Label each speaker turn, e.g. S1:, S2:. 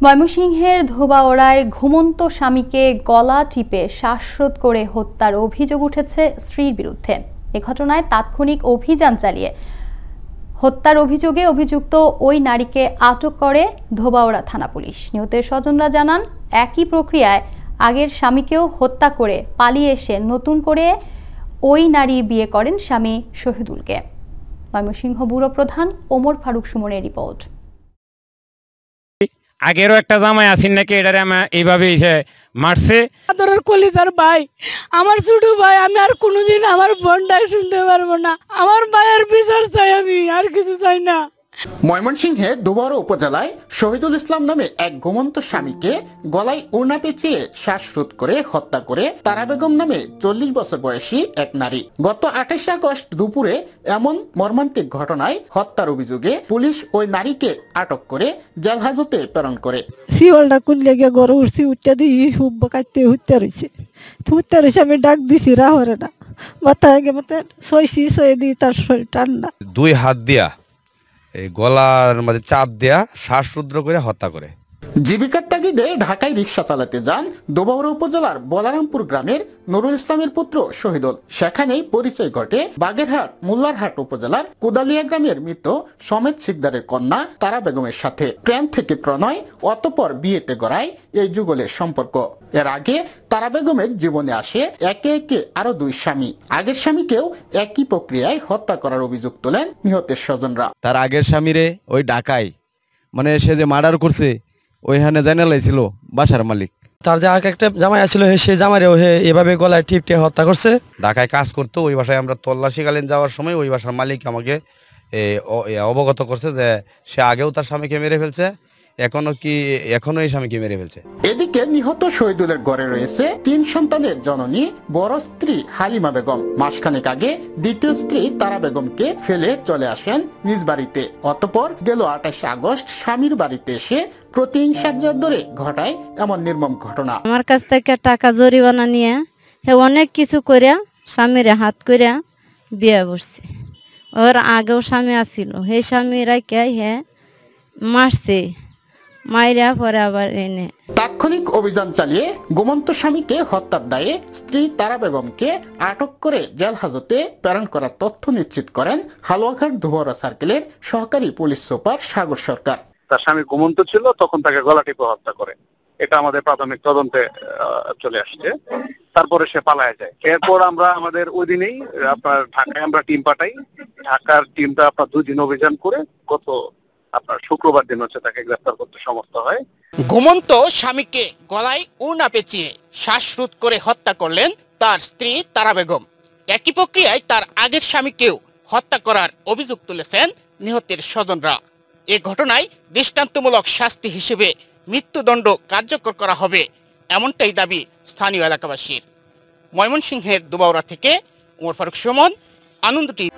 S1: ময়মনসিংহের ধোবাউড়ায় ঘুমন্ত স্বামীকে গলা টিপে শ্বাসরোধ করে হত্যার অভিযোগ উঠেছে স্ত্রীর বিরুদ্ধে। এ ঘটনায় তাৎক্ষণিক অভিযান চালিয়ে হত্যার অভিযোগে অভিযুক্ত ওই নারীকে আটক করে ধোবাউড়া থানা পুলিশ। নিহতের স্বজনরা জানান, একই প্রক্রিয়ায় আগের স্বামীকেও হত্যা করে পালিয়ে এসে নতুন করে ওই নারী বিয়ে করেন স্বামী শহীদুলকে। ময়মনসিংহ ব্যুরো প্রধান ওমর ফারুক সুমনের রিপোর্ট।
S2: আগেরও একটা জামাই আসেন নাকি এটারে আমার এইভাবে মারছে।
S3: আদরের কলিজার ভাই, আমার ছোট ভাই, আমি আর কোনোদিন আমার বোনটাই শুনতে পারবো না। আমার ভাইয়ের বিচার চাই, আমি আর কিছু চাই না।
S4: ময়মনসিংহের ধোবাউড়া উপজেলায় শহীদুল ইসলাম নামে এক ঘুমন্ত স্বামীকে গলায় ওড়না পেঁচিয়ে শ্বাসরোধ করে হত্যা করে তারা বেগম নামে 40 বছর বয়সী এক নারী। গত 28 আগস্ট দুপুরে এমন মর্মান্তিক ঘটনায় হত্যার অভিযোগে পুলিশ ওই নারীকে আটক করে জেল হাজতে প্রেরণ করে।
S3: শিওলটা কুললে গিয়ে গড়ে উঠছি, উঠতে দিয়ে হুব কাটতে হুত্যা রয়েছে। আমি ডাক দিছি, রাহরে না বাতা আগে মতো সইছি, সয়ে দিয়ে তার শরীর ঠান্ডা।
S5: 2 হাত দিয়া এই গলার মধ্যে চাপ দেয়া শ্বাসরুদ্ধ করে হত্যা করে।
S4: জীবিকার তাগিদে ঢাকায় রিক্সা চালাতে যান ধোবাউড়া উপজেলার বলারামপুর গ্রামের নুরুল ইসলামের পুত্র শহীদুল। সেখানেই পরিচয় ঘটে বাগেরহাট মোল্লারহাট উপজেলার কুদালিয়া গ্রামের মৃত সমেত সিকদারের কন্যা তারা বেগমের সাথে। প্রেম থেকে প্রণয়, অতঃপর বিয়েতে গড়ায় এই যুগলের সম্পর্ক। এর আগে তারা বেগমের জীবনে আসে একে একে আরো 2 স্বামী। আগের স্বামীকেও একই প্রক্রিয়ায় হত্যা করার অভিযোগ তোলেন নিহতের স্বজনরা।
S5: তার আগের স্বামীরে ওই ঢাকায় মানে সে যে মার্ডার করছে ওইখানে জানা লাইছিল বাসার মালিক।
S6: তার যে আগে একটা জামাই আসছিল, সেই জামাইরেও এভাবে গলায় টিপটে হত্যা করছে।
S5: ঢাকায় কাজ করতো, ওই বাসায় আমরা তল্লাশিকালীন যাওয়ার সময় ওই বাসার মালিক আমাকে অবগত করছে যে সে আগেও তার স্বামীকে মেরে ফেলছে, এখনো এই স্বামীকে মেরে ফেলছে।
S4: এদিকে নিহত শহীদুলের ঘরে রয়েছে 3 সন্তানের জননী বড় স্ত্রী হালিমা বেগম। মাসখানেক আগে দ্বিতীয় স্ত্রী তারা বেগমকে ফেলে চলে আসেন নিজ বাড়িতে। অতঃপর গেল 28 আগস্ট স্বামীর বাড়িতে এসে প্রতিহিংসার জের ধরে ঘটায় এমন নির্মম ঘটনা।
S7: আমার কাছ থেকে টাকা জরিমানা নিয়ে অনেক কিছু করিয়া স্বামীরে হাত করিয়া বিয়ে বসছে। ওর আগেও স্বামী আসছিল, সেই স্বামীরা কে মারছে, মাইরা পরে আবার এনে।
S4: তাৎক্ষণিক অভিযান চালিয়ে ঘুমন্ত স্বামীকে হত্যার দায়ে স্ত্রী তারা বেগমকে আটক করে জেল হাজতে প্রেরণ করার তথ্য নিশ্চিত করেন হালুয়াঘাট ধোবাউড়া সার্কেলের সহকারী পুলিশ সুপার সাগর সরকার।
S8: তার স্বামী ঘুমন্ত ছিল, তখন তাকে গলা টিপে হত্যা করে। এটা আমাদের প্রাথমিক তদন্তে চলে আসছে। তারপরে সে পালায় যায়। এরপর আমরা আমাদের ওই দিনেই আপনার ঢাকায় আমরা টিম পাঠাই। ঢাকার টিমটা আপনার 2 দিন অভিযান করে গত আপনার শুক্রবার দিন তাকে গ্রেফতার করতে সমর্থ হয়।
S9: ঘুমন্ত স্বামীকে গলায় ওড়না পেঁচিয়ে শ্বাসরোধ করে হত্যা করলেন তার স্ত্রী তারা বেগম। একই প্রক্রিয়ায় তার আগের স্বামীকেও হত্যা করার অভিযোগ তুলেছেন নিহতের স্বজনরা। এ ঘটনায় দৃষ্টান্তমূলক শাস্তি হিসেবে মৃত্যুদণ্ড কার্যকর করা হবে, এমনটাই দাবি স্থানীয় এলাকাবাসীর। ময়মনসিংহের ধোবাউড়া থেকে ওমর ফারুক সুমন, আনন্দ টিভি।